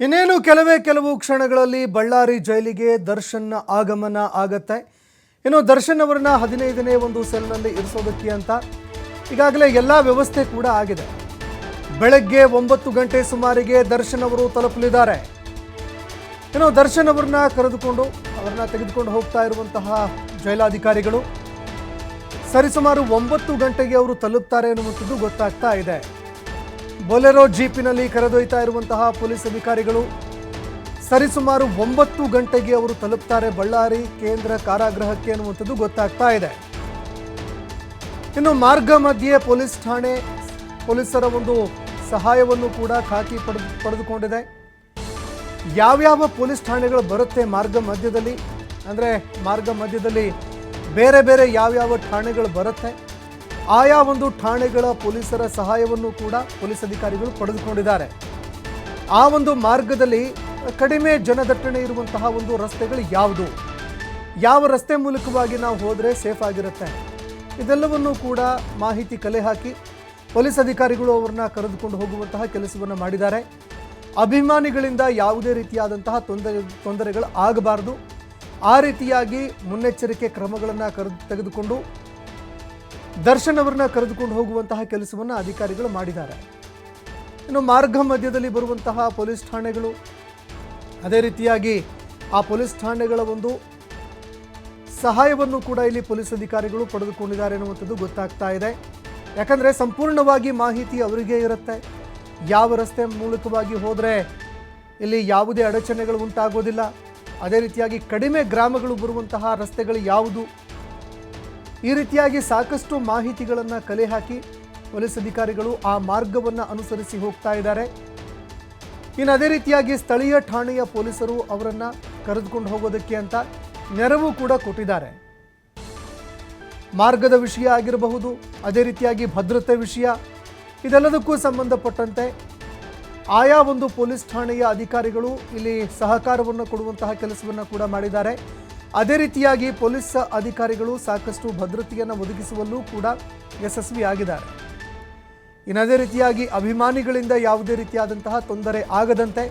ಇನ್ನೇನು ಕೆಲವು ಕ್ಷಣಗಳಲ್ಲಿ ಬಳ್ಳಾರಿ ಜೈಲಿಗೆ ದರ್ಶನ್ ಆಗಮನ ಆಗತ್ತೆ. ಇನ್ನು ದರ್ಶನ್ ಅವರನ್ನ 15ನೇ ಒಂದು ಸೆಲ್ನಲ್ಲಿ ಇರಿಸೋದಕ್ಕೆ ಅಂತ ಈಗಾಗಲೇ ಎಲ್ಲ ವ್ಯವಸ್ಥೆ ಕೂಡ ಆಗಿದೆ. ಬೆಳಗ್ಗೆ 9 ಗಂಟೆ ಸುಮಾರಿಗೆ ದರ್ಶನ್ ಅವರು ತಲುಪಲಿದ್ದಾರೆ. ಇನ್ನು ದರ್ಶನ್ ಅವರನ್ನ ತೆಗೆದುಕೊಂಡು ಹೋಗ್ತಾ ಇರುವಂತಹ ಜೈಲಾಧಿಕಾರಿಗಳು ಸರಿಸುಮಾರು 9 ಗಂಟೆಗೆ ಅವರು ತಲುಪ್ತಾರೆ ಅನ್ನುವಂಥದ್ದು ಗೊತ್ತಾಗ್ತಾ ಇದೆ. ಬೊಲೆರೋ ಜೀಪಿನಲ್ಲಿ ಕರೆದೊಯ್ತಾ ಇರುವಂತಹ ಪೊಲೀಸ್ ಅಧಿಕಾರಿಗಳು ಸರಿಸುಮಾರು 9 ಗಂಟೆಗೆ ಅವರು ತಲುಪ್ತಾರೆ ಬಳ್ಳಾರಿ ಕೇಂದ್ರ ಕಾರಾಗೃಹಕ್ಕೆ ಅನ್ನುವಂಥದ್ದು ಗೊತ್ತಾಗ್ತಾ ಇದೆ. ಇನ್ನು ಮಾರ್ಗ ಮಧ್ಯೆ ಪೊಲೀಸ್ ಠಾಣೆ ಪೊಲೀಸರ ಒಂದು ಸಹಾಯವನ್ನು ಕೂಡ ಖಾಕಿ ಪಡೆದುಕೊಂಡಿದೆ. ಯಾವ್ಯಾವ ಪೊಲೀಸ್ ಠಾಣೆಗಳು ಬರುತ್ತೆ ಮಾರ್ಗ ಮಧ್ಯದಲ್ಲಿ, ಅಂದರೆ ಮಾರ್ಗ ಮಧ್ಯದಲ್ಲಿ ಬೇರೆ ಬೇರೆ ಯಾವ್ಯಾವ ಠಾಣೆಗಳು ಬರುತ್ತೆ, ಆಯಾ ಒಂದು ಠಾಣೆಗಳ ಪೊಲೀಸರ ಸಹಾಯವನ್ನು ಕೂಡ ಪೊಲೀಸ್ ಅಧಿಕಾರಿಗಳು ಪಡೆದುಕೊಂಡಿದ್ದಾರೆ. ಆ ಒಂದು ಮಾರ್ಗದಲ್ಲಿ ಕಡಿಮೆ ಜನದಟ್ಟಣೆ ಇರುವಂತಹ ಒಂದು ರಸ್ತೆಗಳು ಯಾವುದು, ಯಾವ ರಸ್ತೆ ಮೂಲಕವಾಗಿ ನಾವು ಹೋದರೆ ಸೇಫ್ ಆಗಿರುತ್ತೆ, ಇದೆಲ್ಲವನ್ನು ಕೂಡ ಮಾಹಿತಿ ಕಲೆ ಹಾಕಿ ಪೊಲೀಸ್ ಅಧಿಕಾರಿಗಳು ಅವರನ್ನ ಕರೆದುಕೊಂಡು ಹೋಗುವಂತಹ ಕೆಲಸವನ್ನು ಮಾಡಿದ್ದಾರೆ. ಅಭಿಮಾನಿಗಳಿಂದ ಯಾವುದೇ ರೀತಿಯಾದಂತಹ ತೊಂದರೆಗಳು ಆಗಬಾರದು, ಆ ರೀತಿಯಾಗಿ ಮುನ್ನೆಚ್ಚರಿಕೆ ಕ್ರಮಗಳನ್ನು ತೆಗೆದುಕೊಂಡು ದರ್ಶನ್ ಅವರನ್ನ ಕರೆದುಕೊಂಡು ಹೋಗುವಂತಹ ಕೆಲಸವನ್ನು ಅಧಿಕಾರಿಗಳು ಮಾಡಿದ್ದಾರೆ. ಇನ್ನು ಮಾರ್ಗ ಮಧ್ಯದಲ್ಲಿ ಬರುವಂತಹ ಪೊಲೀಸ್ ಠಾಣೆಗಳು, ಅದೇ ರೀತಿಯಾಗಿ ಆ ಪೊಲೀಸ್ ಠಾಣೆಗಳ ಒಂದು ಸಹಾಯವನ್ನು ಕೂಡ ಇಲ್ಲಿ ಪೊಲೀಸ್ ಅಧಿಕಾರಿಗಳು ಪಡೆದುಕೊಂಡಿದ್ದಾರೆ ಎನ್ನುವಂಥದ್ದು ಗೊತ್ತಾಗ್ತಾ ಇದೆ. ಯಾಕಂದರೆ ಸಂಪೂರ್ಣವಾಗಿ ಮಾಹಿತಿ ಅವರಿಗೆ ಇರುತ್ತೆ. ಯಾವ ರಸ್ತೆ ಮೂಲಕವಾಗಿ ಹೋದರೆ ಇಲ್ಲಿ ಯಾವುದೇ ಅಡಚಣೆಗಳು ಉಂಟಾಗೋದಿಲ್ಲ, ಅದೇ ರೀತಿಯಾಗಿ ಕಡಿಮೆ ಗ್ರಾಮಗಳು ಬರುವಂತಹ ರಸ್ತೆಗಳು ಯಾವುದು, ಈ ರೀತಿಯಾಗಿ ಸಾಕಷ್ಟು ಮಾಹಿತಿಗಳನ್ನು ಕಲೆ ಹಾಕಿ ಪೊಲೀಸ್ ಅಧಿಕಾರಿಗಳು ಆ ಮಾರ್ಗವನ್ನು ಅನುಸರಿಸಿ ಹೋಗ್ತಾ ಇದ್ದಾರೆ. ಇನ್ನು ಅದೇ ರೀತಿಯಾಗಿ ಸ್ಥಳೀಯ ಠಾಣೆಯ ಪೊಲೀಸರು ಅವರನ್ನು ಕರೆದುಕೊಂಡು ಹೋಗೋದಕ್ಕೆ ಅಂತ ನೆರವು ಕೂಡ ಕೊಟ್ಟಿದ್ದಾರೆ. ಮಾರ್ಗದ ವಿಷಯ ಆಗಿರಬಹುದು, ಅದೇ ರೀತಿಯಾಗಿ ಭದ್ರತೆ ವಿಷಯ, ಇದೆಲ್ಲದಕ್ಕೂ ಸಂಬಂಧಪಟ್ಟಂತೆ ಆಯಾ ಒಂದು ಪೊಲೀಸ್ ಠಾಣೆಯ ಅಧಿಕಾರಿಗಳು ಇಲ್ಲಿ ಸಹಕಾರವನ್ನು ಕೊಡುವಂತಹ ಕೆಲಸವನ್ನು ಕೂಡ ಮಾಡಿದ್ದಾರೆ. ಅದೇ ರೀತಿಯಾಗಿ ಪೊಲೀಸ್ ಅಧಿಕಾರಿಗಳು ಸಾಕಷ್ಟು ಭದ್ರತೆಯನ್ನು ಒದಗಿಸುವಲ್ಲೂ ಕೂಡ ಯಶಸ್ವಿಯಾಗಿದ್ದಾರೆ. ಇನ್ನು ಅದೇ ರೀತಿಯಾಗಿ ಅಭಿಮಾನಿಗಳಿಂದ ಯಾವುದೇ ರೀತಿಯಾದಂತಹ ತೊಂದರೆ ಆಗದಂತೆ,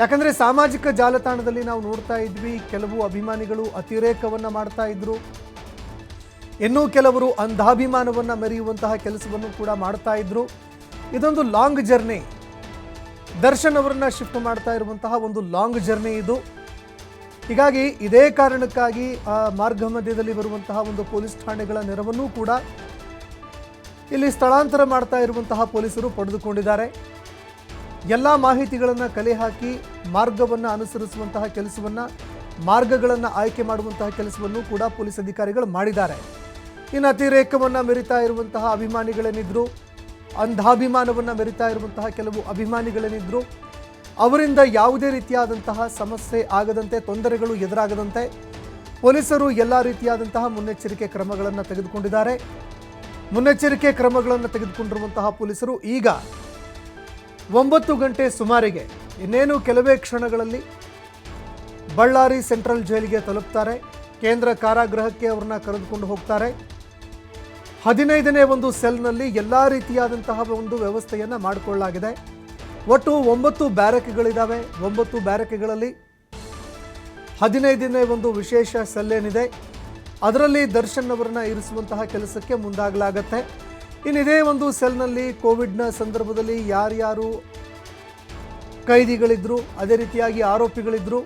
ಯಾಕಂದರೆ ಸಾಮಾಜಿಕ ಜಾಲತಾಣದಲ್ಲಿ ನಾವು ನೋಡ್ತಾ ಇದ್ವಿ, ಕೆಲವು ಅಭಿಮಾನಿಗಳು ಅತಿರೇಕವನ್ನು ಮಾಡ್ತಾ ಇದ್ರು, ಇನ್ನೂ ಕೆಲವರು ಅಂಧಾಭಿಮಾನವನ್ನು ಮೆರೆಯುವಂತಹ ಕೆಲಸವನ್ನು ಕೂಡ ಮಾಡ್ತಾ ಇದ್ರು. ಇದೊಂದು ಲಾಂಗ್ ಜರ್ನಿ, ದರ್ಶನ್ ಅವರನ್ನ ಶಿಫ್ಟ್ ಮಾಡ್ತಾ ಇರುವಂತಹ ಒಂದು ಲಾಂಗ್ ಜರ್ನಿ ಇದು. ಹೀಗಾಗಿ ಇದೇ ಕಾರಣಕ್ಕಾಗಿ ಆ ಮಾರ್ಗ ಮಧ್ಯದಲ್ಲಿ ಬರುವಂತಹ ಒಂದು ಪೊಲೀಸ್ ಠಾಣೆಗಳ ನೆರವನ್ನೂ ಕೂಡ ಇಲ್ಲಿ ಸ್ಥಳಾಂತರ ಮಾಡ್ತಾ ಇರುವಂತಹ ಪೊಲೀಸರು ಪಡೆದುಕೊಂಡಿದ್ದಾರೆ. ಎಲ್ಲ ಮಾಹಿತಿಗಳನ್ನು ಕಲೆ ಹಾಕಿ ಮಾರ್ಗವನ್ನು ಅನುಸರಿಸುವಂತಹ ಕೆಲಸವನ್ನು, ಮಾರ್ಗಗಳನ್ನು ಆಯ್ಕೆ ಮಾಡುವಂತಹ ಕೆಲಸವನ್ನು ಕೂಡ ಪೊಲೀಸ್ ಅಧಿಕಾರಿಗಳು ಮಾಡಿದ್ದಾರೆ. ಇನ್ನು ಅತಿರೇಕವನ್ನು ಮೆರಿತಾ ಇರುವಂತಹ ಅಭಿಮಾನಿಗಳೇನಿದ್ರು, ಅಂಧಾಭಿಮಾನವನ್ನು ಮೆರಿತಾ ಇರುವಂತಹ ಕೆಲವು ಅಭಿಮಾನಿಗಳೇನಿದ್ರು, ಅವರಿಂದ ಯಾವುದೇ ರೀತಿಯಾದಂತಹ ಸಮಸ್ಯೆ ಆಗದಂತೆ, ತೊಂದರೆಗಳು ಎದುರಾಗದಂತೆ ಪೊಲೀಸರು ಎಲ್ಲ ರೀತಿಯಾದಂತಹ ಮುನ್ನೆಚ್ಚರಿಕೆ ಕ್ರಮಗಳನ್ನು ತೆಗೆದುಕೊಂಡಿದ್ದಾರೆ. ಮುನ್ನೆಚ್ಚರಿಕೆ ಕ್ರಮಗಳನ್ನು ತೆಗೆದುಕೊಂಡಿರುವಂತಹ ಪೊಲೀಸರು ಈಗ 9 ಗಂಟೆ ಸುಮಾರಿಗೆ ಇನ್ನೇನು ಕೆಲವೇ ಕ್ಷಣಗಳಲ್ಲಿ ಬಳ್ಳಾರಿ ಸೆಂಟ್ರಲ್ ಜೈಲಿಗೆ ತಲುಪ್ತಾರೆ. ಕೇಂದ್ರ ಕಾರಾಗೃಹಕ್ಕೆ ಅವ್ರನ್ನ ಕರೆದುಕೊಂಡು ಹೋಗ್ತಾರೆ. 15ನೇ ಒಂದು ಸೆಲ್ನಲ್ಲಿ ಎಲ್ಲ ರೀತಿಯಾದಂತಹ ಒಂದು ವ್ಯವಸ್ಥೆಯನ್ನು ಮಾಡಿಕೊಳ್ಳಲಾಗಿದೆ. ಒಟ್ಟು 9 ಬ್ಯಾರಕ್ಗಳಿದ್ದಾವೆ. 9 ಬ್ಯಾರಕ್ಗಳಲ್ಲಿ 15ನೇ ಒಂದು ವಿಶೇಷ ಸೆಲ್ ಏನಿದೆ ಅದರಲ್ಲಿ ದರ್ಶನ್ ಅವರನ್ನ ಇರಿಸುವಂತಹ ಕೆಲಸಕ್ಕೆ ಮುಂದಾಗಲಾಗತ್ತೆ. ಇನ್ನು ಇದೇ ಒಂದು ಸೆಲ್ನಲ್ಲಿ ಕೋವಿಡ್ನ ಸಂದರ್ಭದಲ್ಲಿ ಯಾರ್ಯಾರು ಕೈದಿಗಳಿದ್ರು, ಅದೇ ರೀತಿಯಾಗಿ ಆರೋಪಿಗಳಿದ್ರು,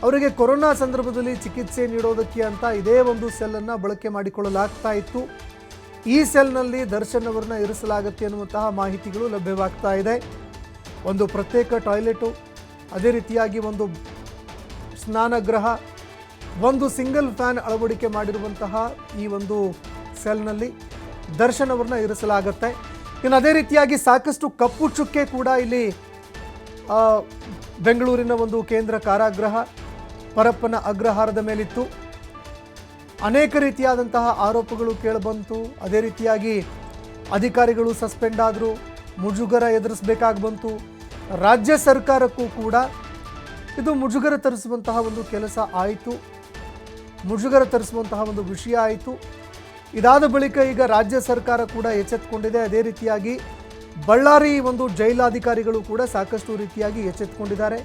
ಅವರಿಗೆ ಕೊರೋನಾ ಸಂದರ್ಭದಲ್ಲಿ ಚಿಕಿತ್ಸೆ ನೀಡೋದಕ್ಕೆ ಅಂತ ಇದೇ ಒಂದು ಸೆಲ್ಲನ್ನು ಬಳಕೆ ಮಾಡಿಕೊಳ್ಳಲಾಗ್ತಾ ಇತ್ತು. ಈ ಸೆಲ್ನಲ್ಲಿ ದರ್ಶನ್ ಅವರನ್ನ ಇರಿಸಲಾಗುತ್ತೆ ಅನ್ನುವಂತಹ ಮಾಹಿತಿಗಳು ಲಭ್ಯವಾಗ್ತಾ ಇದೆ. ಒಂದು ಪ್ರತ್ಯೇಕ ಟಾಯ್ಲೆಟು, ಅದೇ ರೀತಿಯಾಗಿ ಒಂದು ಸ್ನಾನಗೃಹ, ಒಂದು ಸಿಂಗಲ್ ಫ್ಯಾನ್ ಅಳವಡಿಕೆ ಮಾಡಿರುವಂತಹ ಈ ಒಂದು ಸೆಲ್ನಲ್ಲಿ ದರ್ಶನ್ ಅವರನ್ನ ಇರಿಸಲಾಗುತ್ತೆ. ಇನ್ನು ಅದೇ ರೀತಿಯಾಗಿ ಸಾಕಷ್ಟು ಕಪ್ಪು ಚುಕ್ಕೆ ಕೂಡ ಇಲ್ಲಿ ಬೆಂಗಳೂರಿನ ಒಂದು ಕೇಂದ್ರ ಕಾರಾಗೃಹ ಪರಪ್ಪನ ಅಗ್ರಹಾರದ ಮೇಲಿತ್ತು. ಅನೇಕ ರೀತಿಯಾದಂತಹ ಆರೋಪಗಳು ಕೇಳಿಬಂತು. ಅದೇ ರೀತಿಯಾಗಿ ಅಧಿಕಾರಿಗಳು ಸಸ್ಪೆಂಡ್ ಆದರು, ಮುಜುಗರ ಎದುರಿಸಬೇಕಾಗಿ ಬಂತು. ರಾಜ್ಯ ಸರ್ಕಾರಕ್ಕೂ ಕೂಡ ಇದು ಮುಜುಗರ ತರಿಸುವಂತಹ ಒಂದು ಕೆಲಸ ಆಯಿತು, ಮುಜುಗರ ತರಿಸುವಂತಹ ಒಂದು ವಿಷಯ ಆಯಿತು. ಇದಾದ ಬಳಿಕ ಈಗ ರಾಜ್ಯ ಸರ್ಕಾರ ಕೂಡ ಎಚ್ಚೆತ್ತುಕೊಂಡಿದೆ. ಅದೇ ರೀತಿಯಾಗಿ ಬಳ್ಳಾರಿ ಒಂದು ಜೈಲಾಧಿಕಾರಿಗಳು ಕೂಡ ಸಾಕಷ್ಟು ರೀತಿಯಾಗಿ ಎಚ್ಚೆತ್ತುಕೊಂಡಿದ್ದಾರೆ.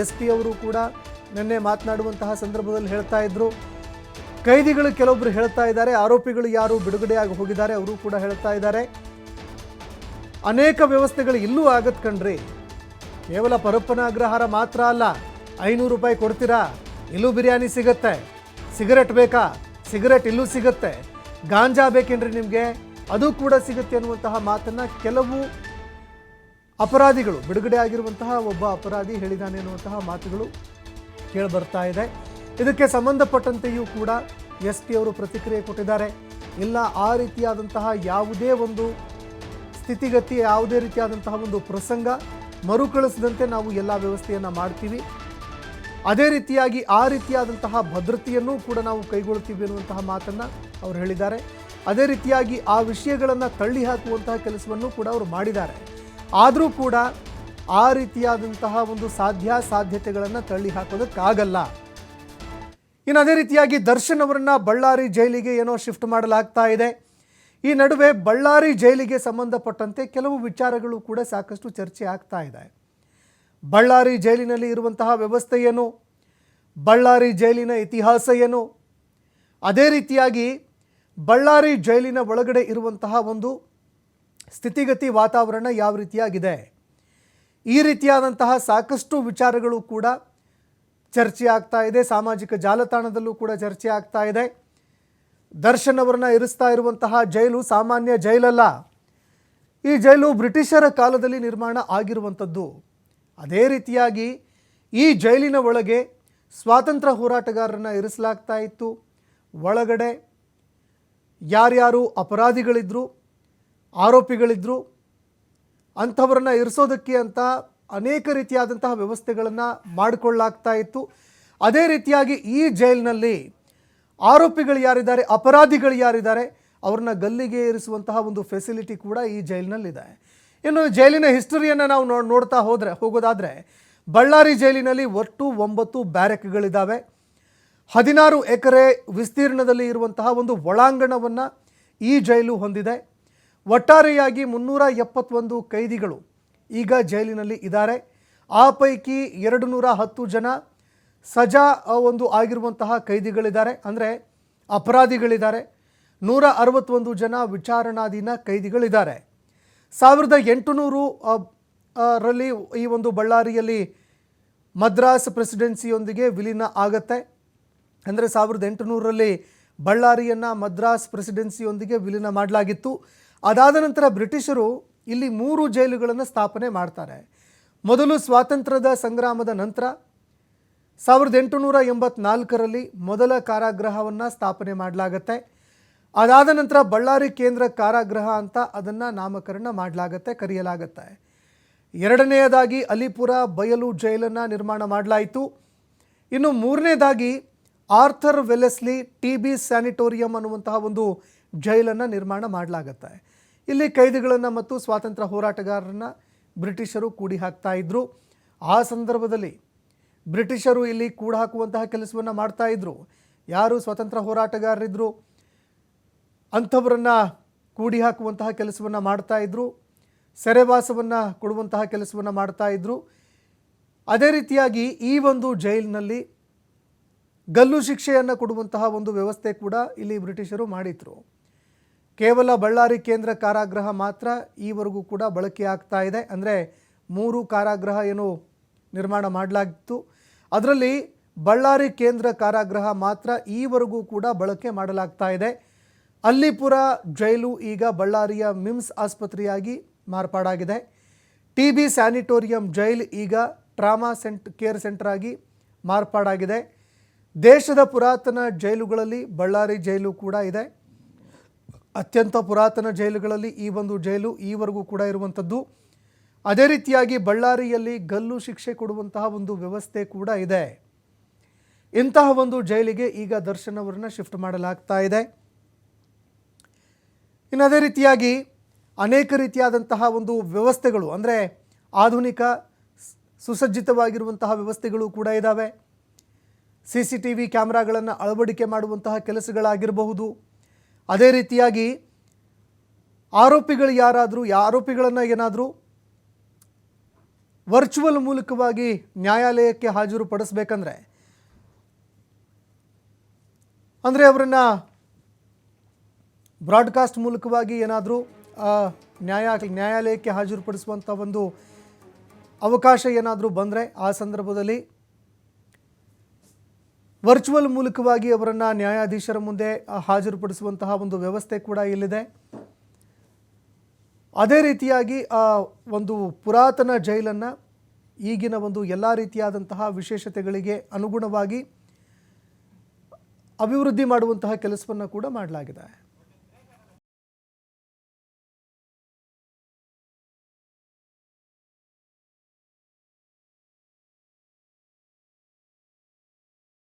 SP ಅವರು ಕೂಡ ನಿನ್ನೆ ಮಾತನಾಡುವಂತಹ ಸಂದರ್ಭದಲ್ಲಿ ಹೇಳ್ತಾ ಇದ್ರು, ಕೈದಿಗಳು ಕೆಲವೊಬ್ಬರು ಹೇಳ್ತಾ ಇದ್ದಾರೆ, ಆರೋಪಿಗಳು ಯಾರು ಬಿಡುಗಡೆಯಾಗಿ ಹೋಗಿದ್ದಾರೆ ಅವರು ಕೂಡ ಹೇಳ್ತಾ ಇದ್ದಾರೆ, ಅನೇಕ ವ್ಯವಸ್ಥೆಗಳು ಇಲ್ಲೂ ಆಗತ್ ಕಣ್ರಿ, ಕೇವಲ ಪರಪ್ಪನ ಅಗ್ರಹಾರ ಮಾತ್ರ ಅಲ್ಲ, 500 ರೂಪಾಯಿ ಕೊಡ್ತೀರಾ, ಇಲ್ಲೂ ಬಿರಿಯಾನಿ ಸಿಗುತ್ತೆ, ಸಿಗರೆಟ್ ಬೇಕಾ, ಸಿಗರೆಟ್ ಇಲ್ಲೂ ಸಿಗುತ್ತೆ, ಗಾಂಜಾ ಬೇಕೇನ್ರಿ ನಿಮಗೆ, ಅದು ಕೂಡ ಸಿಗುತ್ತೆ ಅನ್ನುವಂತಹ ಮಾತನ್ನು ಕೆಲವು ಅಪರಾಧಿಗಳು, ಬಿಡುಗಡೆ ಆಗಿರುವಂತಹ ಒಬ್ಬ ಅಪರಾಧಿ ಹೇಳಿದ್ದಾನೆ ಅನ್ನುವಂತಹ ಮಾತುಗಳು ಕೇಳಿಬರ್ತಾ ಇದೆ. ಇದಕ್ಕೆ ಸಂಬಂಧಪಟ್ಟಂತೆಯೂ ಕೂಡ SP ಅವರು ಪ್ರತಿಕ್ರಿಯೆ ಕೊಟ್ಟಿದ್ದಾರೆ. ಇಲ್ಲ, ಆ ರೀತಿಯಾದಂತಹ ಯಾವುದೇ ಒಂದು ಸ್ಥಿತಿಗತಿ, ಯಾವುದೇ ರೀತಿಯಾದಂತಹ ಒಂದು ಪ್ರಸಂಗ ಮರುಕಳಿಸದಂತೆ ನಾವು ಎಲ್ಲ ವ್ಯವಸ್ಥೆಯನ್ನು ಮಾಡ್ತೀವಿ, ಅದೇ ರೀತಿಯಾಗಿ ಆ ರೀತಿಯಾದಂತಹ ಭದ್ರತೆಯನ್ನು ಕೂಡ ನಾವು ಕೈಗೊಳ್ತೀವಿ ಅನ್ನುವಂತಹ ಮಾತನ್ನು ಅವರು ಹೇಳಿದ್ದಾರೆ. ಅದೇ ರೀತಿಯಾಗಿ ಆ ವಿಷಯಗಳನ್ನು ತಳ್ಳಿ ಹಾಕುವಂತಹ ಕೆಲಸವನ್ನು ಕೂಡ ಅವರು ಮಾಡಿದ್ದಾರೆ. ಆದರೂ ಕೂಡ ಆ ರೀತಿಯಾದಂತಹ ಒಂದು ಸಾಧ್ಯತೆಗಳನ್ನು ತಳ್ಳಿ ಹಾಕೋದಕ್ಕಾಗಲ್ಲ. ಇನ್ನು ಅದೇ ರೀತಿಯಾಗಿ ದರ್ಶನ್ ಅವರನ್ನು ಬಳ್ಳಾರಿ ಜೈಲಿಗೆ ಏನೋ ಶಿಫ್ಟ್ ಮಾಡಲಾಗ್ತಾ ಇದೆ. ಈ ನಡುವೆ ಬಳ್ಳಾರಿ ಜೈಲಿಗೆ ಸಂಬಂಧಪಟ್ಟಂತೆ ಕೆಲವು ವಿಚಾರಗಳು ಕೂಡ ಸಾಕಷ್ಟು ಚರ್ಚೆ ಆಗ್ತಾ ಇದೆ. ಬಳ್ಳಾರಿ ಜೈಲಿನಲ್ಲಿ ಇರುವಂತಹ ವ್ಯವಸ್ಥೆ ಏನು, ಬಳ್ಳಾರಿ ಜೈಲಿನ ಇತಿಹಾಸ ಏನು, ಅದೇ ರೀತಿಯಾಗಿ ಬಳ್ಳಾರಿ ಜೈಲಿನ ಒಳಗಡೆ ಇರುವಂತಹ ಒಂದು ಸ್ಥಿತಿಗತಿ, ವಾತಾವರಣ ಯಾವ ರೀತಿಯಾಗಿದೆ, ಈ ರೀತಿಯಾದಂತಹ ಸಾಕಷ್ಟು ವಿಚಾರಗಳು ಕೂಡ ಚರ್ಚೆ ಆಗ್ತಾ ಇದೆ. ಸಾಮಾಜಿಕ ಜಾಲತಾಣದಲ್ಲೂ ಕೂಡ ಚರ್ಚೆ ಆಗ್ತಾ ಇದೆ. ದರ್ಶನ್ ಅವರನ್ನ ಇರಿಸ್ತಾ ಇರುವಂತಹ ಜೈಲು ಸಾಮಾನ್ಯ ಜೈಲಲ್ಲ, ಈ ಜೈಲು ಬ್ರಿಟಿಷರ ಕಾಲದಲ್ಲಿ ನಿರ್ಮಾಣ ಆಗಿರುವಂಥದ್ದು. ಅದೇ ರೀತಿಯಾಗಿ ಈ ಜೈಲಿನ ಒಳಗೆ ಸ್ವಾತಂತ್ರ್ಯ ಹೋರಾಟಗಾರರನ್ನು ಇರಿಸಲಾಗ್ತಾ ಇತ್ತು. ಒಳಗಡೆ ಯಾರ್ಯಾರು ಅಪರಾಧಿಗಳಿದ್ರು, ಆರೋಪಿಗಳಿದ್ರು, ಅಂಥವರನ್ನು ಇರಿಸೋದಕ್ಕೆ ಅಂತ ಅನೇಕ ರೀತಿಯಾದಂತಹ ವ್ಯವಸ್ಥೆಗಳನ್ನು ಮಾಡಿಕೊಳ್ಳಲಾಗ್ತಾ ಇತ್ತು. ಅದೇ ರೀತಿಯಾಗಿ ಈ ಜೈಲಿನಲ್ಲಿ ಆರೋಪಿಗಳು ಯಾರಿದ್ದಾರೆ, ಅಪರಾಧಿಗಳು ಯಾರಿದ್ದಾರೆ, ಅವ್ರನ್ನ ಗಲ್ಲಿಗೆ ಇರಿಸುವಂತಹ ಒಂದು ಫೆಸಿಲಿಟಿ ಕೂಡ ಈ ಜೈಲಿನಲ್ಲಿದೆ. ಇನ್ನು ಜೈಲಿನ ಹಿಸ್ಟರಿಯನ್ನು ನಾವು ನೋಡ್ತಾ ಹೋಗೋದಾದರೆ ಬಳ್ಳಾರಿ ಜೈಲಿನಲ್ಲಿ ಒಟ್ಟು 9 ಬ್ಯಾರೆಕ್ಗಳಿದ್ದಾವೆ. 16 ಎಕರೆ ವಿಸ್ತೀರ್ಣದಲ್ಲಿ ಇರುವಂತಹ ಒಂದು ಒಳಾಂಗಣವನ್ನು ಈ ಜೈಲು ಹೊಂದಿದೆ. ಒಟ್ಟಾರೆಯಾಗಿ 371 ಕೈದಿಗಳು ಈಗ ಜೈಲಿನಲ್ಲಿ ಇದ್ದಾರೆ. ಆ ಪೈಕಿ 210 ಜನ ಸಜಾ ಒಂದು ಆಗಿರುವಂತಹ ಕೈದಿಗಳಿದ್ದಾರೆ, ಅಂದರೆ ಅಪರಾಧಿಗಳಿದ್ದಾರೆ. 161 ಜನ ವಿಚಾರಣಾಧೀನ ಕೈದಿಗಳಿದ್ದಾರೆ. 1800 ರಲ್ಲಿ ಈ ಒಂದು ಬಳ್ಳಾರಿಯಲ್ಲಿ ಮದ್ರಾಸ್ ಪ್ರೆಸಿಡೆನ್ಸಿಯೊಂದಿಗೆ ವಿಲೀನ ಆಗತ್ತೆ. ಅಂದರೆ 1800ರಲ್ಲಿ ಬಳ್ಳಾರಿಯನ್ನು ಮದ್ರಾಸ್ ಪ್ರೆಸಿಡೆನ್ಸಿಯೊಂದಿಗೆ ವಿಲೀನ ಮಾಡಲಾಗಿತ್ತು. ಅದಾದ ನಂತರ ಬ್ರಿಟಿಷರು ಇಲ್ಲಿ 3 ಜೈಲುಗಳನ್ನು ಸ್ಥಾಪನೆ ಮಾಡ್ತಾರೆ. ಮೊದಲು ಸ್ವಾತಂತ್ರ್ಯದ ಸಂಗ್ರಾಮದ ನಂತರ 1884ರಲ್ಲಿ ಮೊದಲ ಕಾರಾಗೃಹವನ್ನು ಸ್ಥಾಪನೆ ಮಾಡಲಾಗತ್ತೆ. ಅದಾದ ನಂತರ ಬಳ್ಳಾರಿ ಕೇಂದ್ರ ಕಾರಾಗೃಹ ಅಂತ ಅದನ್ನು ನಾಮಕರಣ ಮಾಡಲಾಗತ್ತೆ, ಕರೆಯಲಾಗತ್ತೆ. ಎರಡನೆಯದಾಗಿ ಅಲಿಪುರ ಬಯಲು ಜೈಲನ್ನು ನಿರ್ಮಾಣ ಮಾಡಲಾಯಿತು. ಇನ್ನು ಮೂರನೇದಾಗಿ ಆರ್ಥರ್ ವೆಲೆಸ್ಲಿ TB ಸ್ಯಾನಿಟೋರಿಯಂ ಅನ್ನುವಂತಹ ಒಂದು ಜೈಲನ್ನು ನಿರ್ಮಾಣ ಮಾಡಲಾಗತ್ತೆ. ಇಲ್ಲಿ ಕೈದಿಗಳನ್ನು ಮತ್ತು ಸ್ವಾತಂತ್ರ್ಯ ಹೋರಾಟಗಾರರನ್ನು ಬ್ರಿಟಿಷರು ಕೂಡಿ ಹಾಕ್ತಾ ಇದ್ರು. ಆ ಸಂದರ್ಭದಲ್ಲಿ ಬ್ರಿಟಿಷರು ಇಲ್ಲಿ ಕೂಡ ಹಾಕುವಂತಹ ಕೆಲಸವನ್ನು ಮಾಡ್ತಾ ಇದ್ರು. ಯಾರು ಸ್ವಾತಂತ್ರ್ಯ ಹೋರಾಟಗಾರರಿದ್ರು ಅಂಥವರನ್ನು ಕೂಡಿ ಹಾಕುವಂತಹ ಕೆಲಸವನ್ನು ಮಾಡ್ತಾ ಇದ್ರು. ಸೆರೆವಾಸವನ್ನು ಕೊಡುವಂತಹ ಕೆಲಸವನ್ನು ಮಾಡ್ತಾ ಇದ್ರು. ಅದೇ ರೀತಿಯಾಗಿ ಈ ಒಂದು ಜೈಲಿನಲ್ಲಿ ಗಲ್ಲು ಶಿಕ್ಷೆಯನ್ನು ಕೊಡುವಂತಹ ಒಂದು ವ್ಯವಸ್ಥೆ ಕೂಡ ಇಲ್ಲಿ ಬ್ರಿಟಿಷರು ಮಾಡಿದ್ರು. ಕೇವಲ ಬಳ್ಳಾರಿ ಕೇಂದ್ರ ಕಾರಾಗೃಹ ಮಾತ್ರ ಈವರೆಗೂ ಕೂಡ ಬಳಕೆ ಆಗ್ತಾ ಇದೆ. ಅಂದರೆ 3 ಕಾರಾಗೃಹ ಏನು ನಿರ್ಮಾಣ ಮಾಡಲಾಗಿತ್ತು, ಅದರಲ್ಲಿ ಬಳ್ಳಾರಿ ಕೇಂದ್ರ ಕಾರಾಗೃಹ ಮಾತ್ರ ಈವರೆಗೂ ಕೂಡ ಬಳಕೆ ಮಾಡಲಾಗ್ತಾ ಇದೆ. ಅಲ್ಲಿಪುರ ಜೈಲು ಈಗ ಬಳ್ಳಾರಿಯ ಮಿಮ್ಸ್ ಆಸ್ಪತ್ರೆಯಾಗಿ ಮಾರ್ಪಾಡಾಗಿದೆ. TB ಸ್ಯಾನಿಟೋರಿಯಂ ಜೈಲ್ ಈಗ ಟ್ರಾಮಾ ಕೇರ್ ಸೆಂಟರ್ ಆಗಿ ಮಾರ್ಪಾಡಾಗಿದೆ. ದೇಶದ ಪುರಾತನ ಜೈಲುಗಳಲ್ಲಿ ಬಳ್ಳಾರಿ ಜೈಲು ಕೂಡ ಇದೆ. ಅತ್ಯಂತ ಪುರಾತನ ಜೈಲುಗಳಲ್ಲಿ ಈ ಒಂದು ಜೈಲು ಈವರೆಗೂ ಕೂಡ ಇರುವಂಥದ್ದು. ಅದೇ ರೀತಿಯಾಗಿ ಬಳ್ಳಾರಿಯಲ್ಲಿ ಗಲ್ಲು ಶಿಕ್ಷೆ ಕೊಡುವಂತಹ ಒಂದು ವ್ಯವಸ್ಥೆ ಕೂಡ ಇದೆ. ಇಂತಹ ಒಂದು ಜೈಲಿಗೆ ಈಗ ದರ್ಶನ್ ಅವರನ್ನು ಶಿಫ್ಟ್ ಮಾಡಲಾಗ್ತಾ ಇದೆ. ಇನ್ನು ಅದೇ ರೀತಿಯಾಗಿ ಅನೇಕ ರೀತಿಯಾದಂತಹ ಒಂದು ವ್ಯವಸ್ಥೆಗಳು, ಅಂದರೆ ಆಧುನಿಕ ಸುಸಜ್ಜಿತವಾಗಿರುವಂತಹ ವ್ಯವಸ್ಥೆಗಳು ಕೂಡ ಇದ್ದಾವೆ. CCTV ಕ್ಯಾಮ್ರಾಗಳನ್ನು ಅಳವಡಿಕೆ ಮಾಡುವಂತಹ ಕೆಲಸಗಳಾಗಿರಬಹುದು. ಅದೇ ರೀತಿಯಾಗಿ ಆರೋಪಿಗಳು ಯಾರಾದರೂ ಆರೋಪಿಗಳನ್ನು ಏನಾದರೂ ವರ್ಚುವಲ್ ಮೂಲಕವಾಗಿ ನ್ಯಾಯಾಲಯಕ್ಕೆ ಹಾಜರುಪಡಿಸಬೇಕಂದ್ರೆ ಅಂದರೆ ಅವರನ್ನು ಬ್ರಾಡ್ಕಾಸ್ಟ್ ಮೂಲಕವಾಗಿ ಏನಾದರೂ ನ್ಯಾಯಾಲಯಕ್ಕೆ ಹಾಜರುಪಡಿಸುವಂಥ ಒಂದು ಅವಕಾಶ ಏನಾದರೂ ಬಂದರೆ ಆ ಸಂದರ್ಭದಲ್ಲಿ ವರ್ಚುವಲ್ ಮೂಲಕವಾಗಿ ಅವರನ್ನು ನ್ಯಾಯಾಧೀಶರ ಮುಂದೆ ಹಾಜರುಪಡಿಸುವಂತಹ ಒಂದು ವ್ಯವಸ್ಥೆ ಕೂಡ ಇಲ್ಲಿದೆ. ಅದೇ ರೀತಿಯಾಗಿ ಒಂದು ಪುರಾತನ ಜೈಲನ್ನು ಈಗಿನ ಒಂದು ಎಲ್ಲ ರೀತಿಯಾದಂತಹ ವಿಶೇಷತೆಗಳಿಗೆ ಅನುಗುಣವಾಗಿ ಅಭಿವೃದ್ಧಿ ಮಾಡುವಂತಹ ಕೆಲಸವನ್ನು ಕೂಡ ಮಾಡಲಾಗಿದೆ.